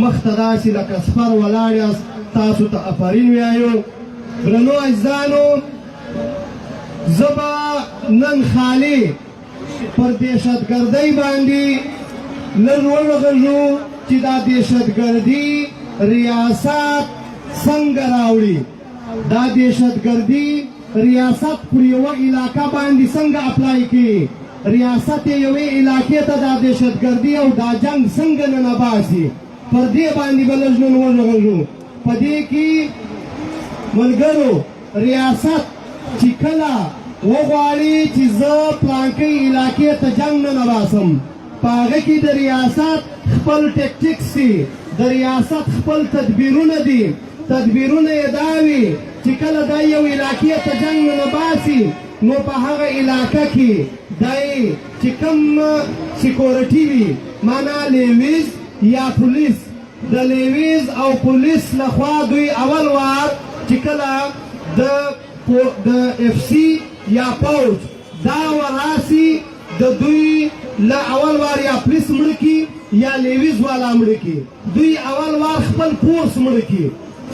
مخ ته داسې لکه سپر ولاړ یاست تاسو ته افرین وایو. درنو عزیزانو، زه به نن خالي پر دهشتګردۍ باندې لږ وغږېږو چې دا دهشتګردي ریاست څنګه راوړي، دا دهشتګردي ریاست پر یوه علاقه باندې څنګه اپلای کوي، ریاست یوې علاقې ته دا دهشتګردي او دا جنګ څنګه ننباسي، پر دې باندې به لږ نن وغږېږو. په دې کې ملګرو ریاست چې کله وغواړي چې زه پلانکۍ علاقې ته جنګ ننباسم، په هغه کې د ریاست خپل ټیکټیکس دي، د ریاست خپل تدبیرونه دي. تدبیرونه یې دا وي چې کله دا یو علاقې ته جنګ ننباسي نو په هغه علاقه کې دی چې کوم سیکورټي وي، معنا لیویز یا پولیس، د لیویز او پولیس لخوا دوی اول وار چې کله د اف سی یا پوج دا وراسي د دوی له اول وار یا پولیس مړه کي یا لیویز والا مړه کي، دوی اول وار خپل فورس مړه کي.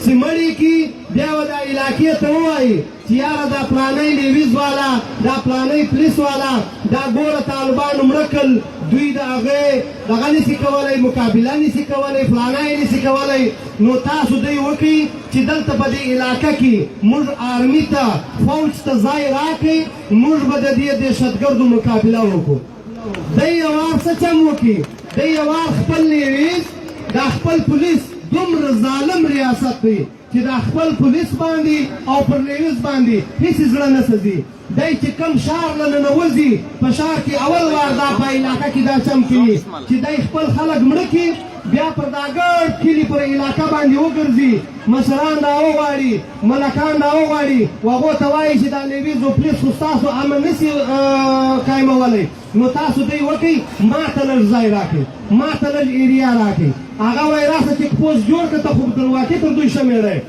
چې مړی کی بیا به دا علاقې ته ووایي چې یاره دا پلانی لیویز والا، دا پلانی پولیس والا، دا ګوره طالبانو مړه کړل، دوی د هغې دغه نشي کولی، مقابله نشي کولی، فلانی نشي کولی. نو تاسو دوی وکړئ چې دلته په دې علاقه کې موږ آرمي ته، فوج ته ځای راکړئ، موږ به د دې دهشتګردو مقابله وکړو. دی یو وار څه چم وکړي، دی یو وار خپل لیویز، دا خپل پولیس دومره ظالم ریاست دی چې دا خپل پولیس باندې او پر لیویز باندې هیڅ زړه نه سځي. دی چې کوم شار نه ننوځي، په شار کې اول وار دا په علاقه کې دا چم کوي چې دی خپل خلک مړه کړي، بیا پر دا ګډ کلي پر علاقه باندې وګرځي، مشران دا وغواړي، ملکان دا وغواړي، و هغو ته وایي چې دا لیویز او پولیس خو ستاسو امن نشي قایمولی، نو تاسو دوی وکړئ ما ته لږ ځای راکړئ، ما ته لږ ایریا راکړئ. هغه وایي راسه چیک پوسټ جوړ کړه، ته خو دلواکې تر دوی شمېړی،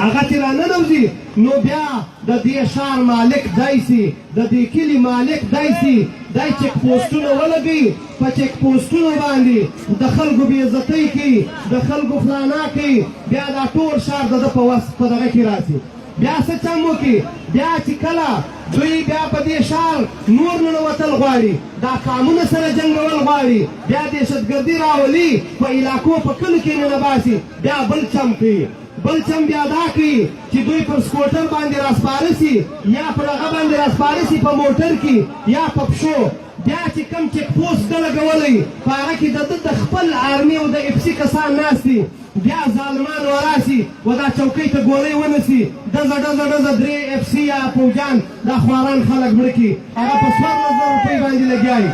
هغه چې راننوځي نو بیا د دې ښار مالک دی سي، د دې کلي مالک دی سي، دی چیک پوسټونه ولګوي، په چیک پوسټونو باندې د خلکو بېعزتۍ کوي، د خلکو فلانا کوي، بیا دا ټول ښار د ده په وس په دغه کې راسي. بیا څه چم وکړي، بیا چې کله دوی بیا په دې ښار نور ننوتل غواړي، دا قامونه سره جنګول غواړي، بیا دهشتګردي راولي، په علاقو په کلو کې ننباسي، بیا بل چم کوي. بل چم بیا دا کوي چې دوی پر سکوټر باندې راسپاره سي، یا پر هغه باندې راسپاره سي په موټر کې یا په پښو. بیا چې کوم چیک پوسټ ده لګولی، په هغه کې د ده د خپل آرمي او د اف سی کسان ناست دي، بیا ظالمان وراسي و دا چوکۍ ته ګولۍ ونسي، ډزه ډزه ډزه درې اف سی یا پوجان دا خواران خلک مړه کړي، هغه په 14,000 روپۍ باندې لګیا وي.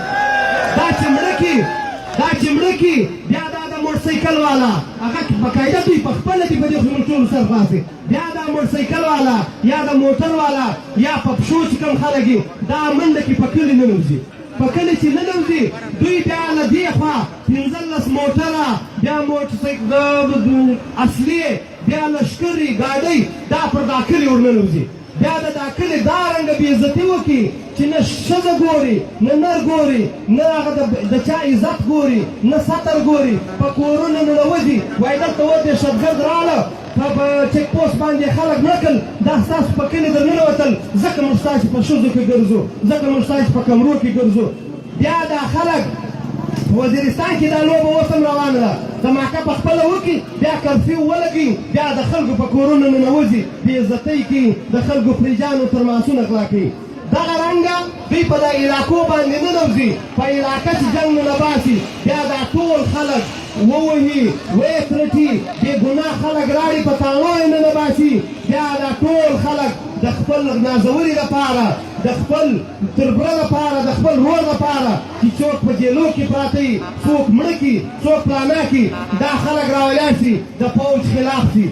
دا چې مړه کړي، دا چې مړه کړي، بیا دا د موټرسایکل والا، هغه باقاعده دوی په خپله دي په دې ټولو سر خلاصي، بیا دا موټرسایکل والا یا د موټر والا یا په پښو چې کوم خلک دي، دا منډه کې په کلي ننوځي، په کلي چې ننوځي دوی بیا له دې خوا 15 موټره، بیا موټرسایکل اصلي، بیا لښکرې ګاډۍ، دا پر دا کلي ورننوځي، بیا د دا کلي دا رنګه بېعزتي وکړي چې نه ښځه ګوري، نه نر ګوري، نه هغه د چا عزت ګوري، نه سطر ګوري، په کورونو ننوځي، وایي دلته و دهشتګرد راغله، په چیک پوسټ باندې خلک مړه کړل، دا ستاسو په کلي در ننوتل، ځکه موږ ستاسې په ښځو کې ګرځو، ځکه موږ ستاسې په کمرو کې ګرځو. بیا دا خلک وزیرستان کې دا لوبه اوس هم روانه ده، دماکه په خپله وکړي، بیا کرفیو ولګوي، بیا د خلکو په کورونو ننوځي، بېعزتۍ کوي، د خلکو فریجانو ترماسونه غلا کوي. دغه رنګه دوی په دا علاقو باندې ننوځي، په علاقه چې جنګ ننباسي، بیا دا ټول خلک ووهي، ویې ترټي، بې ګناه خلک راړي په تاڼو یې ننباسي، بیا دا ټول خلک د خپل نازوري لپاره، د خپل تربره لپاره، د خپل رور لپاره چې څوک په جیلو کې پراته وي، څوک مړه کړي، څوک پلانه کړي، دا خلک راولاړ شي، د پوج خلاف شي.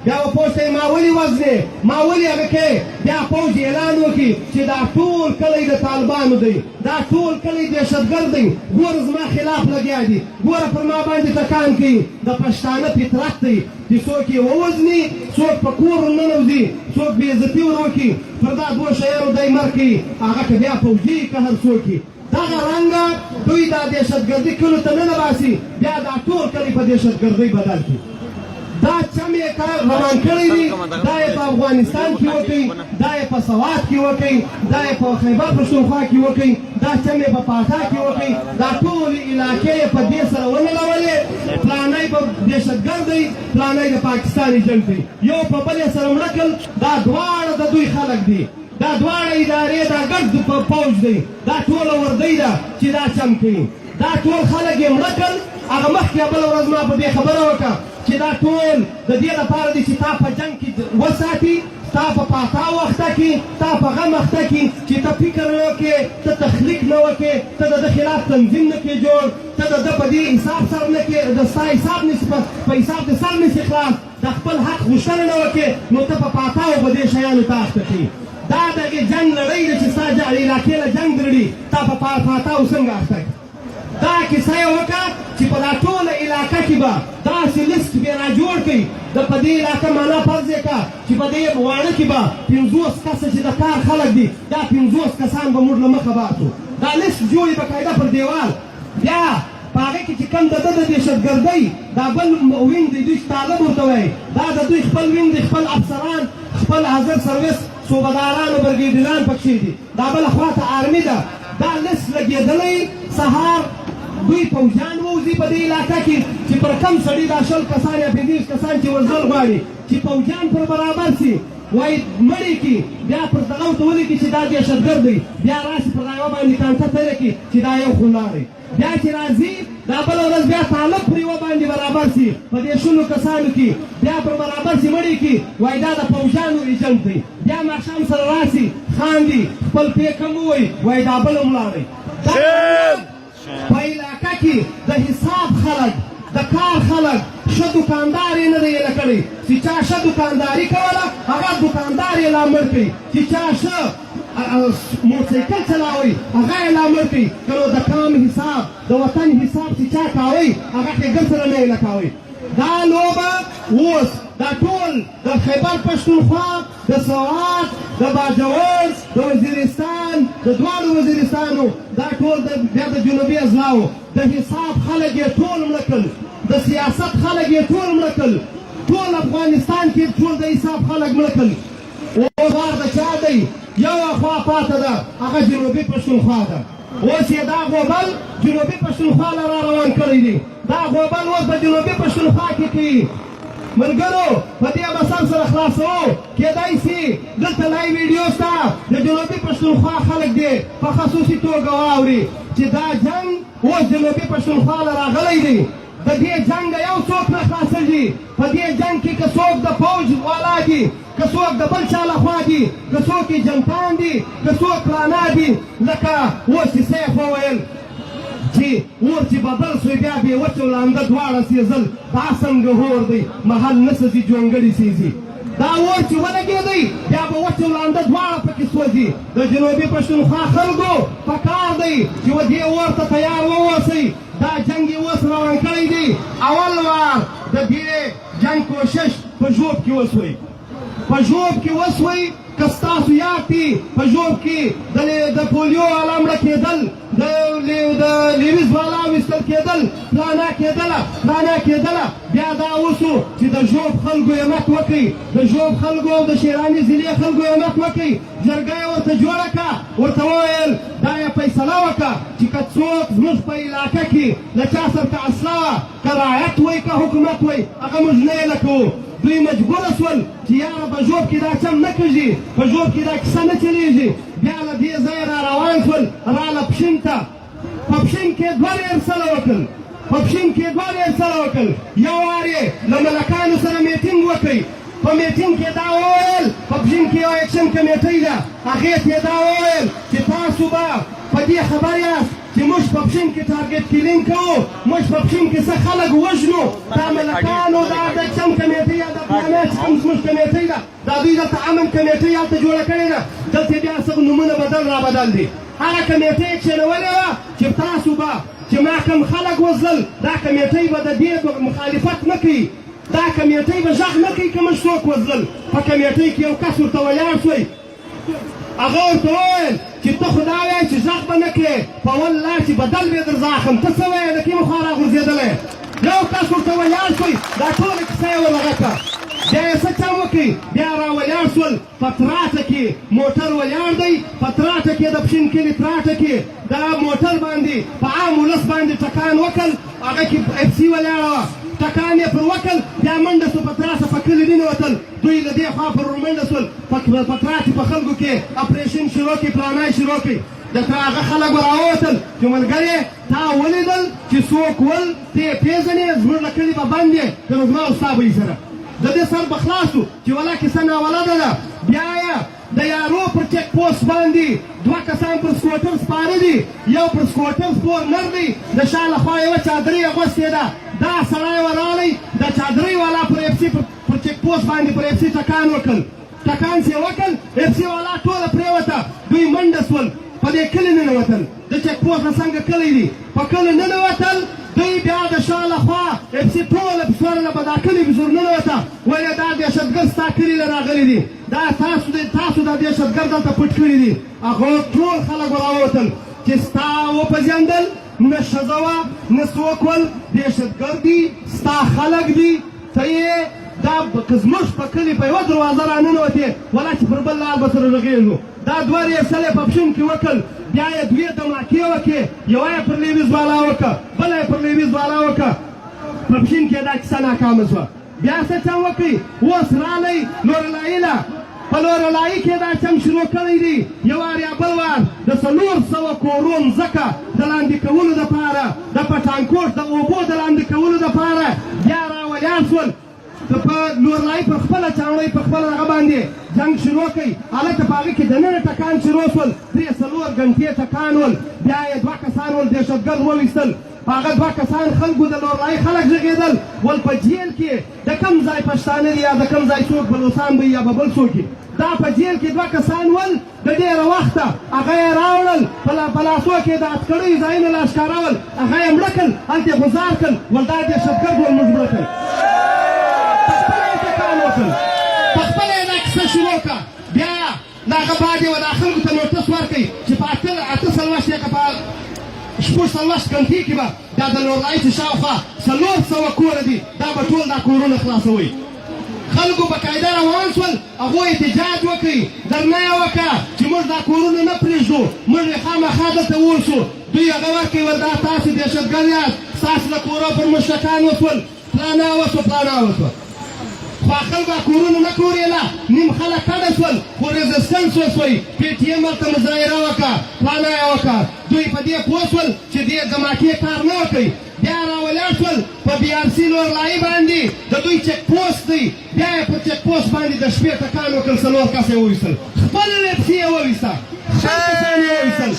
بیا به پوج ته یې ما ولې وزنې، ما ولې هغه کوې، بیا پوج اعلان وکړي چې دا ټول کلی د طالبانو دی، دا ټول کلی دهشتګرد دی، ګوره زما خلاف لګیا دي، ګوره پر ما باندې ټکان کوي. د پښتانه فطرت دی چې څوک یې ووژني، څوک په کور ورننوځي، څوک بېعزتي ور وکړي، پر دا دوه شیانو دی مړ کړي، هغه که بیا پوجي که هر څوک دغه رنګه دوی دا دهشتګردي کلو ته نه باسي بیا دا ټول کلي په دهشتګردۍ بدل کړي دا چم یې روان کړی دي دا یې په افغانستان کې وکړي دا یې په سوات کې وکړي دا یې په خیبر پښتونخوا کې وکړي دا چم یې په پاټا کې وکړي دا ټولې علاقې یې په دې سره ونړولې پلانی به دهشتګرد دی پلانی د پاکستان ایجنټ دی یو په بل یې سره مړه کړل دا دواړه د دوی خلک دي دا دواړه ادارې دا ګډ پوځ دی دا ټوله وردۍ ده چې دا چم کوي دا ټول خلک یې مړه کړل هغه مخکې بله ورځ ما په دې خبره وکړه چې دا ټول د دې لپاره دی چې تا په جنګ کې وساتي تا په پاتا وخته کې تا په غم وخته کې چې ته فکر نه وکړې ته تخلیق نه وکړې ته د ده خلاف تنظیم نه کړې جوړ ته د ده په دې حساب سر نه کړې د ستا حساب نسي په حساب د سر نسي خلاص د خپل حق غوښتنه نه وکړې نو ته په پاتاو په دې شیانو ته اخته کړې دا دغې جنګ لړۍ ده چې ستا علاقې له جنګ درړي تا په پاتاو څنګه اخته کړې دا کیسه یې وکړه چې په دا ټوله علاقه کې به داسې لیست بیا راجوړ کړئ د په دې علاقه معنا فرض یې کړه چې په دې واڼه کې به 50 کسه چې د کار خلک دي دا 50 کسان به موږ له مخه باسو دا لیست جوړي بقاعده پر دیوال بیا په هغې کې چې کوم د ده د دهشتګردۍ دا بل وینګ دی دوی طالب ورته وایي دا د دوی خپل وینګ دی خپل افسران خپل حاضر سرویس صوبهداران او برګیډیران پکښې دي دا بله خواته آرمي ده دا لیست لګېدلی سهار دوی پوځیان ووځي په دې علاقه کې چې پر کم سړي دا 20 کسان یا 50 کسان چې ورځل غواړي چې پوځیان پر برابر سي وایي مړی کړي بیا پر دغه ورته ولیکي چې دا دهشتګرد دی بیا راشي پر هغه باندې کانټه تېره کړي چې دا یو خو لاړی بیا چې راځي دا بله ورځ بیا طالب پر یوه باندې برابر سي په دې 100 کسانو کې بیا پر برابر سي مړی کړي وایي دا د پوځیانو ایجنټ دی بیا ماښام سره راسي خاندي خپل پیکم ووایي وایي دا بل هم لاړی په علاقه کې د حساب خلک د کار خلک ښه دوکاندار یې نه دی ایله کړی چې چا ښه دوکانداري کوله هغه دوکاندار یې لا مړ کړي چې چا ښه موټرسایکل چلاوئ هغه یې لا مړ کړي که نو د کام حساب د وطن حساب چې چا کوئ هغه ښېګل سره نه ایله کوئ دا لوبه اوس دا ټول د خیبر پښتونخوا د سوات د باجوړ د وزیرستان د دواړو وزیرستانو دا ټول بیا د جنوبي اضلاعو د حساب خلک یې ټول مړه کړل د سیاست خلک یې ټول مړه کړل ټول افغانستان کې ټول د حساب خلک مړه کړل اوس وار د چا دی یوه خوا پاته ده هغه جنوبي پښتونخوا ده اوس یې دا غوبل جنوبي پښتونخوا له را روان کړی دی دا غوبل اوس په جنوبي پښتونخوا کې کوي ملګرو په دې به سر سره خلاصوو کېدای شي دلته لایو ویډیو شته د جنوبي پښتونخوا خلک دی په خصوصي توګه واوري چې دا جنګ اوس جنوبي پښتونخوا له راغلی دی د دې جنګ یو څوک نه خلاصېږي په دې جنګ کې که څوک د فوج والا دي که څوک د بل چا لخوا دي که څوک ایجنټان دي که څوک پلانا دي لکه اوس چې سیف وویل چې اور چې بدل سوی بیا بې وچه ولانده دواړه سېزل دا څنګه اور دی محل نه سځي جونګړي سېزي دا اور چې ولګېدی بیا به وچه ولانده دواړه پکې سوځي د جنوبي پښتونخوا خلکو پکار دی چې دې اور ته تیار واوسئ دا جنګ یې اوس روان کړی دی اول وار د دې جنګ کوشش په ژوب کې وسوی په ژوب کې وسوی که ستاسو یاد دي په ژوب کې د پولیو والا مړه کېدل د لیویز والا ویستل کېدل پلانا کېدله بیا دا اوسو چې د ژوب خلکو یې مخ وکړي د ژوب خلکو او د شیراني ضلعې خلکو یې مخ وکړي جرګه یې ورته جوړه کړه ورته وویل دا یې فیصله وکړه چې که څوک زموږ په علاقه کې له چا سره که اصله وه که رعایت وی که حکومت وی هغه موږ نه یې لکوو دوی مجبوره سول چې یاره په ژوب کې دا چم نه کېږي په ژوب کې دا کیسه نه چلېږي بیا له دې ځایه را روان شول راله پښین ته په پښین کې دوه ریرسله وکړل یو وار یې له ملکانو سره میټینګ وکړئ په میټینګ کې دا وویل په پښین کې یو اکشن کمیټۍ ده هغې ته یې دا وویل چې تاسو به په دې خبر یاست چې موږ په پښین کې ټارګټ کلینګ کوو موږ په پښین کې څه خلک وژنو دا ملکانو دا د چم کمیټۍ یا د فلانه چې کوم زموږ کمیټۍ ده دا دوی دلته امن کمیټۍ هلته جوړه کړې ده دلته بیا څه نومونه بدل دي هغه کمیټۍ یې کښېنولې وه چې تاسو به چې ما کوم خلک وژلل دا کمیټۍ به د دې مخالفت نه کوي دا کمیټۍ به غږ نه کوي که موږ څوک وژلل په کمیټۍ کې یو کس ورته ولاړ شوی هغه ورته وویل چې ته خو دا وایې چې غږ به نه کړې په والله چې بدل وې در زاخم ته څه وایې د کومې خوا راغورځېدلی یو کس ورته ولاړ شوی دا ټوله کیسه یې ولغه کړه بیا یې څه چم وکړي بیا راولاړ شول په تراټه کې موټر ولاړ دی په تراټه کې د پښین کلي تراټه کې دا موټر باندې په عام ولس باندې ټکان وکړ هغه کې اف سي ولاړه وه ټکان یې پر وکړ بیا منډه سو په تراټه په کلي ننوتل دوی له دې خوا پر ورمنډه سول په تراټې په خلکو کې اپریشن شروع کړي پلانای شروع کړي د هغه خلک راووتل چې ملګرې تا ولیدل چې څوک ول ته یې پېژنې زموږ له کلي به بند یې که نو زما او ستا به یې سره د دې سر به خلاص و چې ولا کیسه ناولده ده بیا یې د یارو پر چک پوسټ باندې دوه کسان پر سکوټر سپاره دي یو پر سکوټر سپور نر دی د شا لخوا یوه چادرۍ اغوستې ده دا سړی ورالی د چادرۍ والا پر اف سي پر چک پوسټ باندې پر اف سي ټکان وکړ ټکان چې یې وکړ اف سي والا ټوله پرېوته دوی منډه سول په دې کلي ننوتل د چک پوسټ نه څنګه کلی دی په کلي ننوتل دوی بیا د شا لخوا اف سي ټوله سورله به دا کلي بزور ننوته ولې دا دهشتګرد ستا کلي له راغلي دي دا تاسو دا دهشتګرد دلته پټ کړي دي هغه ټول خلک راووتل چې ستا وپېژندل نه ښځه وه نه څوک ول دهشتګرد دي ستا خلک دي ته یې دا که زموږ په کلي په یوه دروازه راننوتې ولا چې پر بل لال به سره رغېږو دا دوه ریسلې په پښین کې وکړل بیا یې دوې دماکې وکړې یوه یې پر لیویز والا وکړه بله یې پر لیویز والا وکړه په پښین کې دا کیسه ناکامه شوه بیا څه چم وکړئ اوس رالی لورلایي له په لورلایي کې دا چم شروع کړی دی یو وار یا بل وار د 400 کورو مځکه د لاندې کولو دپاره د پټانکوټ د اوبو د لاندې کولو دپاره بیا راولاړ شول په لورلایي پر خپله چاڼۍ په خپله هغه باندې جنګ شروع کوي هلته په هغه کې دننه ټکان شروع شول 3-4 ګنټې ټکان ول بیا یې 2 کسان ول دهشتګرد وویستل هغه 2 کسان خلکو د لورلایي خلک غږېدل ول په جیل کې د کم ځای پښتانه دي یا د کم ځای څوک بلوڅان به یا به بل څوک دا په جیل کې 2 کسان ول د ډېره وخته هغه یې راوړل په لاسو کې د اتکړیو ځایونه لاشکاره ول هغه یې مړه کړل هلته یې غوځار کړل ول دا دهشتګرد ول موږ مړه کړل پخپله یې دا کیسه شروع کړه بیا د هغه بعد یې دا خلکو ته نوټس ورکوي چې په 48 یا که په 46 ګنټې کې به دا د لورلایي چې شاوخوا 400 کوره دي دا به ټول دا کورونه خلاصوي خلکو بقاعده روان شول هغوی احتجاج وکړي درنه یې وکړه چې موږ دا کورونه نه پرېږدو موږ یې خامخا دلته اوسو دوی هغه ورکوي ول دا تاسې دهشتګرد یاست ستاسو له کوره پر مشرکان وسول فلانا وسو فلانا وسو خو خلکو کورونه نه کورېله نیم خلک کډه شول خو رزسټنس وسوی پی ټي ایم ورته مظاهره وکړه فلانا یې وکړه دوی په دې پوه شول چې دې ګماکې کار نه وکوي بیا راولاړ شول په بي آر سي لورلایي باندې د دوی چک پوسټ دی بیا یې په چک پوسټ باندې د شپې ټکان وکړل 4 کسه یې وویستل خپل لیپسي یې وویسته خپل کسان یې وویستل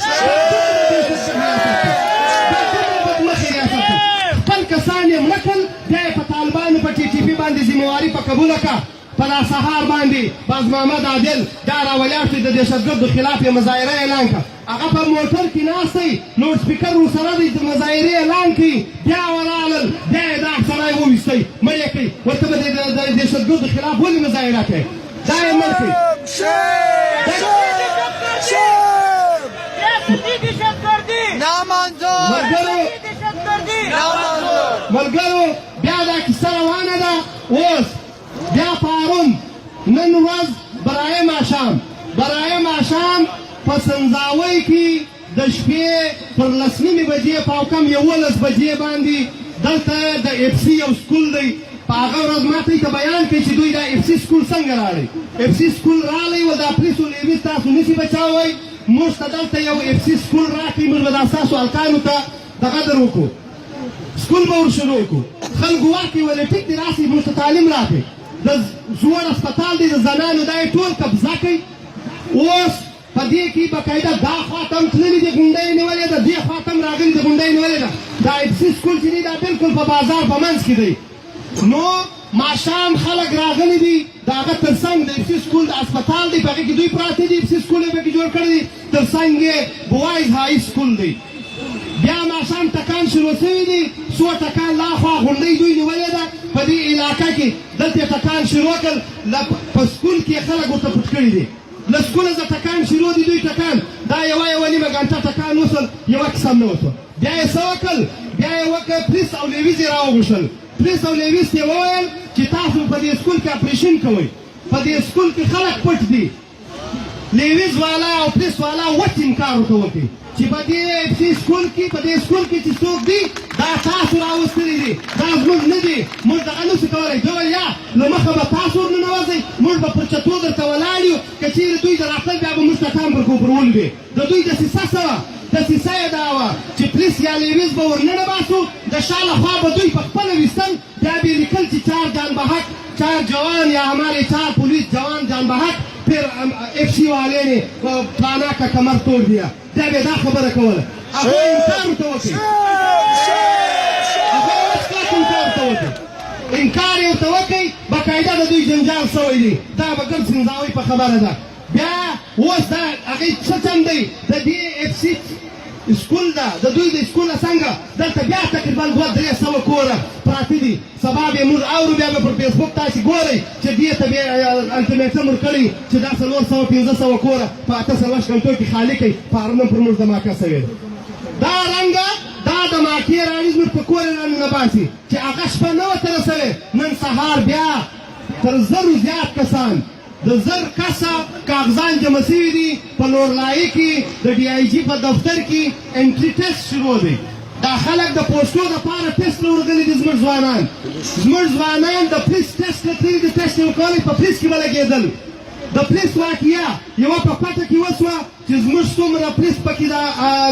خپل کسان یې مړه کړل بیا یې په طالبانو په ټي ټي پي باندې ذمهواري په قبوله کړه په دا سهار باندې باز محمد عادل دا راولاړ شوی د دهشتګردو خلاف یې مظاهره اعلان کړه هغه په موټر کې ناست دی لوډ سپیکر ورسره دی د مظاهرې اعلان کوي بیا ورالل بیا یې دا سړی وویستی مړ یې کوي ورته به د دهشتګردو خلاف ولې مظاهره کوي دا یې مړ کوي ملګرو بیا دا کیسه روانه ده اوس بیا پارون نن ورځ برای ماښام په سنځاوۍ کې د شپې پر 10 بجې په کم 11 بجې باندې دلته د اف سي یو سکول دی په هغه ورځ ماته یې بیان کوي چې دوی دا اف سي سکول څنګه راغلی اف سي سکول راغلی و دا پولیسو لیویز تاسو نشي بچاوئ موږ ته دلته یو اف سي سکول راکړئ موږ به دا ستاسو هلکانو ته دغه در وکړو سکول به ور شروع کړو خلکو ورکړئ ولې ټیک دی راسئ موږ ته تعلیم راکړئ د زوړ هسپتال دی د زنانو دا یې ټول قبضه کوي اوس په دې کې بقاعده دا خوا ته هم تللي دي غونډۍ یې نیولې ده دې خوا ته هم راغلي د غونډۍ یې نیولې ده دا اف سي سکول چې دی دا بلکل په بازار په منځ کې دی نو ماښام خلک راغلي دي د هغه تر څنګ د اف سي سکول د هسپتال دی په هغې کې دوی پراته دي اف سي سکول یې پکې جوړ کړی دی تر څنګ یې بوایز های سکول دی بیا ماښام ټکان شروع شوي دي څو ټکان لا خوا غونډۍ دوی نیولې ده په دې علاقه کې دلته ټکان شروع کړل په سکول کې خلک ورته پټ کړي دي له سکوله زه ټکان شروع دي دوی ټکان دا یوه نیمه ګنټه ټکان وسول یوه کیسه هم نه وسوه بیا یې څه وکړل بیا یې وکړه پولیس او لیویز یې راوغوښتل پولیس او لیویز ته یې وویل چې تاسو په دې سکول کې اپریشن کوئ په دې سکول کې خلک پټ دي لیویز والا او پولیس والا وچ انکار ورته وکړي چې په دې سکول کې چې څوک دي دا تاسو راوستلي دي دا زموږ نه دي موږ دغه نشو کولی ده ویل یا له مخه به تاسو ورننوځئ موږ به پر چتو درته ولاړ یو که چېرې دوی د راتلل بیا به موږ ټکان پر کوپرول وي د دوی دسیسه څه وه دسیسه یې دا وه چې پولیس یا لیویز به ورننه باسو د شا لخوا به دوی په خپله ویستل بیا به یې لیکل چې 4 جان بحق 4 جوان یا ہمارے 4 पुलिस जवान जान बहक फिर FC वाले ने फलाना का कमर तोड़ दिया जब ये खबर कवल अब इनकार तो होती इनकार ये तो होती बाकायदा द दुई जंजाल सवैली दा बगर सिंजावी په خبره ده بیا اوس دا هغه څه چم دی د دې FC سکول دا د دوی د سکول څنګه دلته بیا تقریبا 200 کوره پراته دي سبا به موږ اورو بیا به پر فیسبوک تاسو ګورئ چې دې ته به الټیمیټم ورکړي چې دا 400 کوره په 8 غنټو کې خالی کوي فارم پر موږ د ماکا سوي دا رنګه دا د ماکې رانیز موږ په کور نه باسي چې هغه شپه نه وته رسوي نن سهار بیا تر 1000 زیات کسان د 1000 کسه کاغذان جمع شوي دي په لورلایي کې د ډي آی جي په دفتر کې انټري ټیسټ شروع دی دا خلک د پوسټو دپاره ټیسټ له ورغلي دي زموږ ځوانان د پولیس ټیسټ له تللي دي ټیسټ یې ورکولی په پولیس کې به لګېدل د پولیس واقعه یوه په پټه کې وسوه چې زموږ څومره پولیس پکې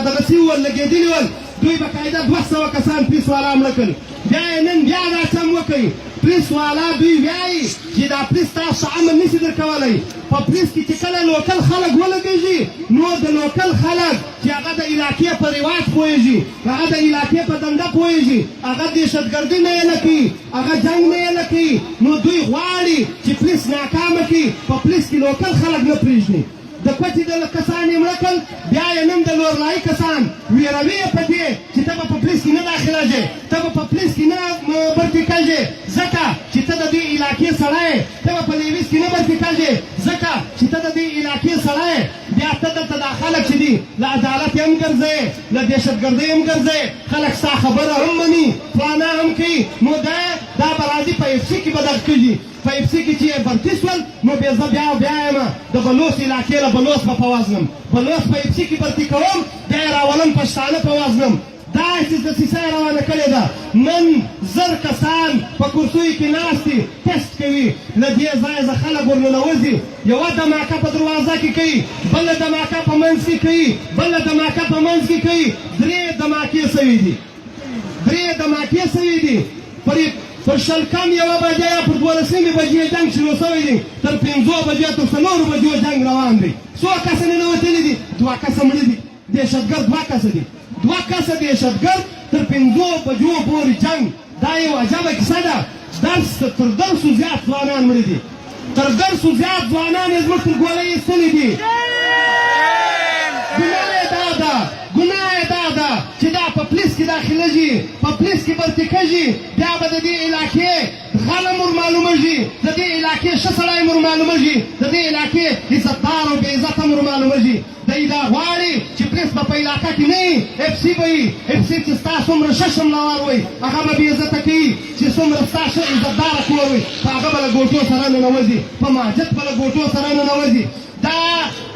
دغه شوي ول لګېدلي ول دوی باقاعده 200 کسان پولیس والا مړه کړل بیا یې نن بیا دا چم وکوي پولیس والا دوی وایي چې دا پولیس تاسو امن نشي درکولی په پولیس کې چې کله لوکل خلک ولګېږي نو د لوکل خلک چې هغه د علاقې په رواج پوهېږي هغه د علاقې په دنده پوهېږي هغه دهشتګردي نه یې نه کوي هغه جنګ نه یې نه کوي نو دوی غواړي چې پولیس ناکامه کړي په پولیس کې لوکل خلک نه پرېږدي د کوچې د کسان یې مړه کړل بیا یې نن د لورلایي کسان ویروي یې په دې چې ته به په پولیس کې نه داخلېږې ته به په پولیس کې نه برتي کېږې ځکه چې ته د دې علاقې سړی یې ته به په لیویز کې نه برتي کېږې ځکه چې ته د دې علاقې سړی یې بیا ته دلته دا خلک چې دي له عدالت یې هم ګرځې له دهشتګردۍ هم ګرځې خلک ستا خبره هم مني فلانا هم کوي نو دا به راځي په FC کې به دغه کېږي په FC کې چې یې برتي شول نو بیا زه بیا یم د بلوڅ علاقې له بلوڅ به په وزنم بلوڅ په FC کې برتي کوم بیا یې راولم پښتانه په وزنم داسې دسیسه یې روانه کړې ده نن 1000 کسان په کرسیو کې ناست دي ټیسټ کوي له دې ځایه زه خلک ورننوځي یوه دماکه په دروازه کې کوي بله دماکه په منځ کې کوي بله دماکه په منځ کې کوي 3 دماکې سوي دي 3 دماکې سوي دي پر شلکم یوه بجې یا پر 12 بجې جنګ شروع شوی دی تر 5 بجې تر 4 بجې جنګ روان دی څو کسه ننوتلي دي 2 کسه مړه دي دهشتګرد 2 کسه دي 2 کسه دهشتګرد تر 5 بجو پورې جنګ دا یو عجبه کیسه ده تر 10 زیات ځوانان مړه دي تر 10 زیات ځوانان یې زموږ تر ګولۍ ایستلي دي ګناه یې دا ده چې دا په پولیس کې داخلېږي په پولیس کې برتي کېږي بیا به د دې علاقې غلم ور معلومېږي د دې علاقې ښه سړی ور معلومېږي د دې علاقې عزتدار او بې عزته ور معلومېږي دی دا غواړي چې پولیس به په علاقه کې نه وي FC به وي FC چې ستا څومره ښه شملوار وي هغه به بې عزته کوي چې څومره ستا ښه عزتداره کور وي په هغه به له ګوټو سره ننوځي په مسجد به له ګوټو سره ننوځي دا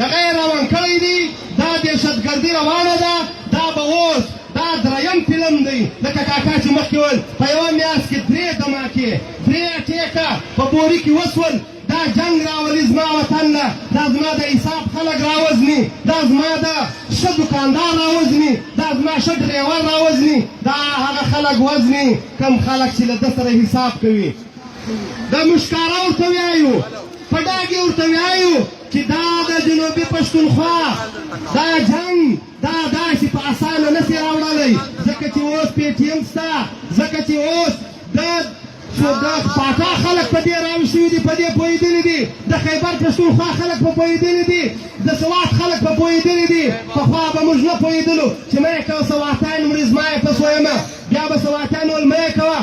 هغه یې روان کړی دی دا دهشتګردي روانه ده دا به اوس دا 3یم فلم دی لکه کاکا چې مخکې ویل په یوه میاشت کې 3 دماکې 3 ټیکه په بوري کې وسول دا جنګ راولي زما وطن له دا زما د حساب خلک راوزني دا زما د ښه دوکاندار راوزني دا زما ښه ډریور راوزني دا هغه خلک وزني کم خلک چې له ده سره حساب کوي دا موږ ښکاره ورته وایو په ډاګې ورته وایو چې دا د جنوبي پښتونخوا دا جنګ دا داسې په اسانه نسي راوړلی ځکه چې اوس PTM شته ځکه چې اوس د پاټا خلک په دې راوي شوي دي په دې پوهېدلي دي د خیبر پښتونخوا خلک په پوهېدلي دي د سوات خلک په پوهېدلي دي پخوا به موږ نه پوهېدلو چې مه یې کوه سواتیان مرې زما یې پس ویمه بیا به سواتیان ول مه یې کوه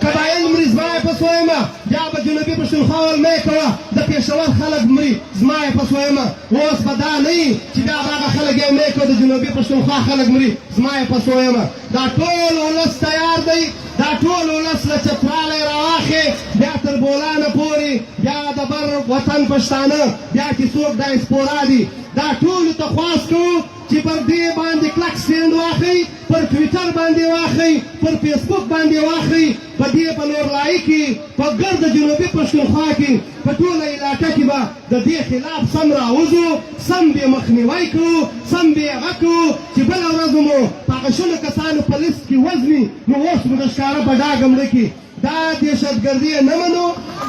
قبایل مرې زما یې پس ویمه بیا به جنوبي پښتونخوا ولمې کوه د پېښور خلک مري زما یې پس ویمه اوس به دا نه وي چې بیا به هغه خلک یې مې کوه د جنوبي پښتونخوا خلک مري زما یې پس ویمه دا ټول ولس تیار دی دا ټول ولس له چتراله راواخې بیا تر بولانه پورې بیا د بر وطن پښتانه بیا چې څوک ډایسپورا دي دا ټولو ته خواست کوو چې پر دې باندې کلک سټینډ واخلئ پر ټویټر باندې واخلئ پر فیسبوک باندې واخلئ په دې په نورلایي کې په ګرد جنوبي پښتونخوا کې په ټوله علاقه کې به د دې خلاف سم راوځو سم بې مخنیوی کوو سم بې هغه کوو چې بله ورځ مو په هغه شلو کسانو په لیست کې وزني نو اوس مو د ښکاره په ډاګه مړه کې دا دهشتګردي یې نه منو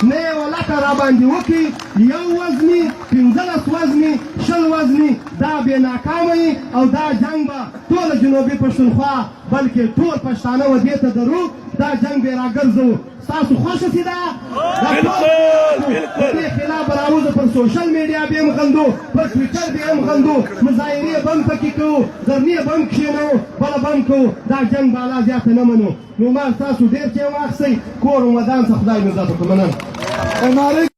نه یې ولکه راباندې وکړي یو وزني 15 وزني 20 وزني دا بې ناکامه وي او دا جنګ به ټوله جنوبي پښتونخوا بلکې ټول پښتانه و دې ته درو دا جنګ به یې راګرځوو ستاسو خوښه سي دا د دې خلاف به راوځو پر سوشل میډیا به هم غندو پر ټویټر به هم غندو مظاهرې به هم پکې کوو ځرنې به هم کښېنوو بله به هم کوو دا جنګ به الله زیاته نه منو نو ما ستاسو ډېر چې واخیستئ کور و ودان څخه خدای مو عزت وکړو مننه